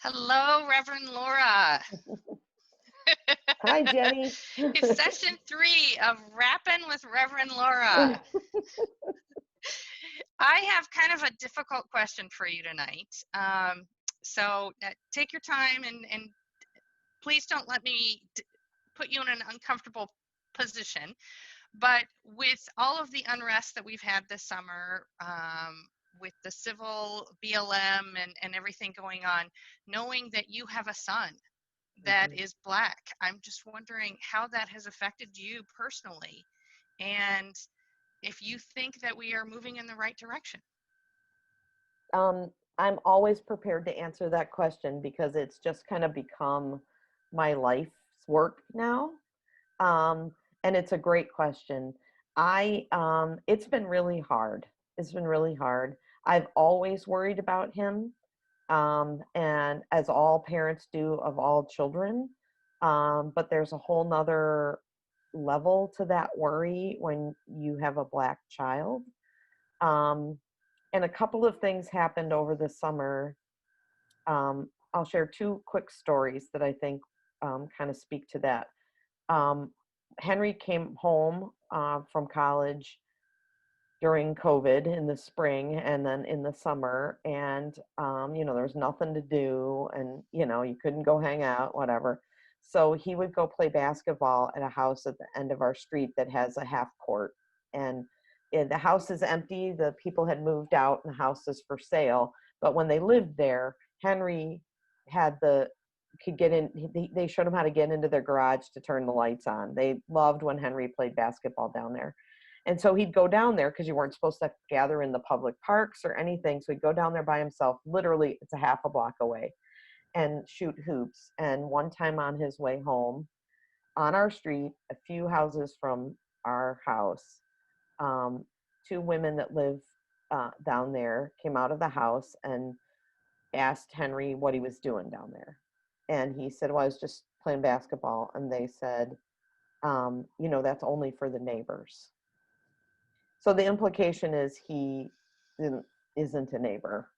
Hello, Reverend Laura. Hi, Jenny. It's session 3 of Rappin with Reverend Laura. I have kind of a difficult question for you tonight. So take your time and please don't let me put you in an uncomfortable position. But with all of the unrest that we've had this summer, with the civil BLM and everything going on, knowing that you have a son that is Black, I'm just wondering how that has affected you personally, and if you think that we are moving in the right direction. I'm always prepared to answer that question because it's just kind of become my life's work now. Um, and it's a great question. It's been really hard. It's been really hard. I've always worried about him. And as all parents do of all children. But there's a whole nother level to that worry when you have a Black child. Um, and a couple of things happened over the summer. I'll share two quick stories that I think kind of speak to that. Um, Henry came home from college during COVID in the spring and then in the summer. And, there was nothing to do and, you couldn't go hang out, whatever. So he would go play basketball at a house at the end of our street that has a half court. And the house is empty. The people had moved out and the house is for sale. But when they lived there, Henry could get in. They showed him how to get into their garage to turn the lights on. They loved when Henry played basketball down there. And so he'd go down there because you weren't supposed to gather in the public parks or anything. So he'd go down there by himself. Literally, it's a half a block away, and shoot hoops. And one time on his way home, on our street, a few houses from our house, two women that live down there came out of the house and asked Henry what he was doing down there. And he said, well, I was just playing basketball. And they said, that's only for the neighbors. So the implication is he isn't a neighbor,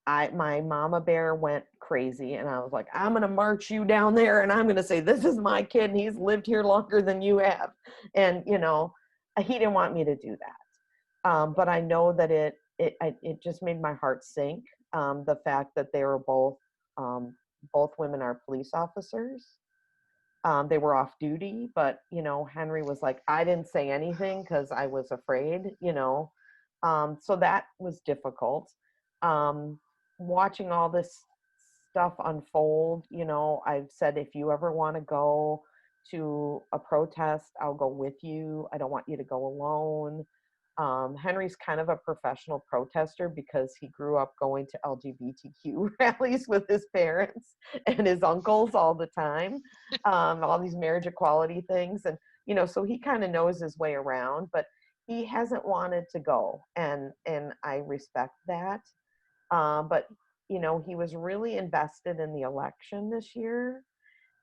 My mama bear went crazy and I was like, I'm going to march you down there and I'm going to say, this is my kid and he's lived here longer than you have. And, he didn't want me to do that. But I know that it just made my heart sink. The fact that they were both women are police officers. They were off duty, but Henry was like, I didn't say anything because I was afraid, so that was difficult. Watching all this stuff unfold, I've said, if you ever want to go to a protest, I'll go with you. I don't want you to go alone. Henry's kind of a professional protester because he grew up going to LGBTQ rallies with his parents and his uncles all the time, all these marriage equality things. And, so he kind of knows his way around, but he hasn't wanted to go. And I respect that. But, he was really invested in the election this year.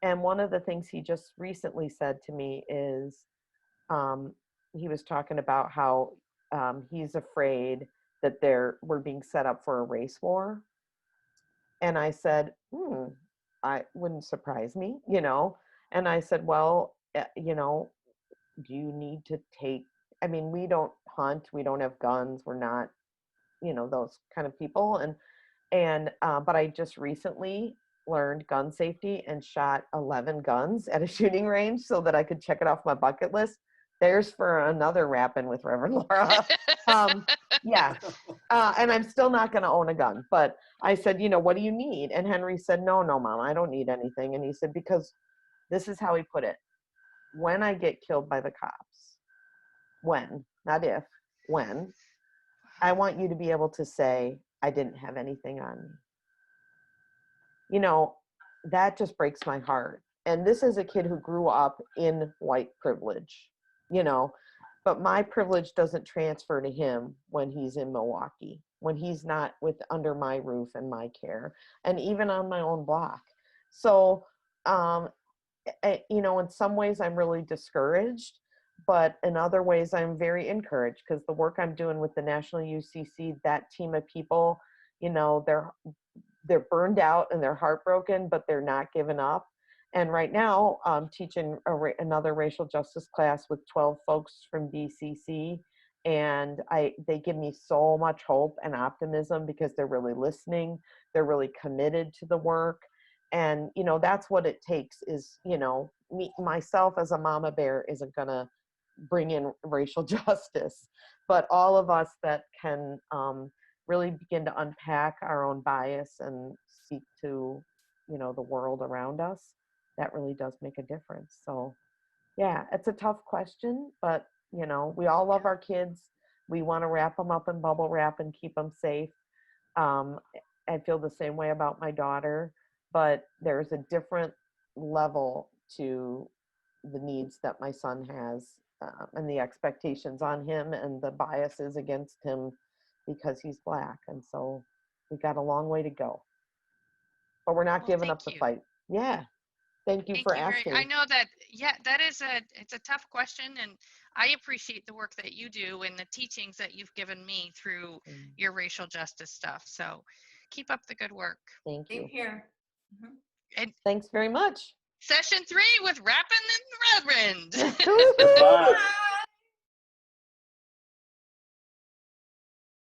And one of the things he just recently said to me is, he was talking about how he's afraid that we're being set up for a race war. And I said, I wouldn't surprise me, And I said, well, do you need to we don't hunt, we don't have guns, we're not, those kind of people. But I just recently learned gun safety and shot 11 guns at a shooting range so that I could check it off my bucket list. There's for another Rappin with Reverend Laura. Yeah. And I'm still not going to own a gun. But I said, what do you need? And Henry said, no, Mom, I don't need anything. And he said, because this is how he put it. When I get killed by the cops, when, not if, when, I want you to be able to say, I didn't have anything on me. That just breaks my heart. And this is a kid who grew up in white privilege, but my privilege doesn't transfer to him when he's in Milwaukee, when he's not under my roof and my care, and even on my own block. So, in some ways I'm really discouraged, but in other ways I'm very encouraged because the work I'm doing with the National UCC, that team of people, they're burned out and they're heartbroken, but they're not giving up. And right now, I'm teaching another racial justice class with 12 folks from BCC, and they give me so much hope and optimism because they're really listening, they're really committed to the work. And that's what it takes is, myself as a mama bear isn't gonna bring in racial justice, but all of us that can really begin to unpack our own bias and speak to the world around us, that really does make a difference. So yeah, it's a tough question, but we all love our kids. We want to wrap them up in bubble wrap and keep them safe. um, I feel the same way about my daughter, but there's a different level to the needs that my son has, and the expectations on him and the biases against him because he's Black. And so we got a long way to go, but we're not Well, giving thank up the you. fight. Yeah. Thank you Thank for you very. I asking. know that. Yeah, that is it's a tough question, and I appreciate the work that you do and the teachings that you've given me through your racial justice stuff. So, keep up the good work. Thank Same you. here. And Thanks very much. session 3 with Rappin and the Reverend. Woohoo! Bye.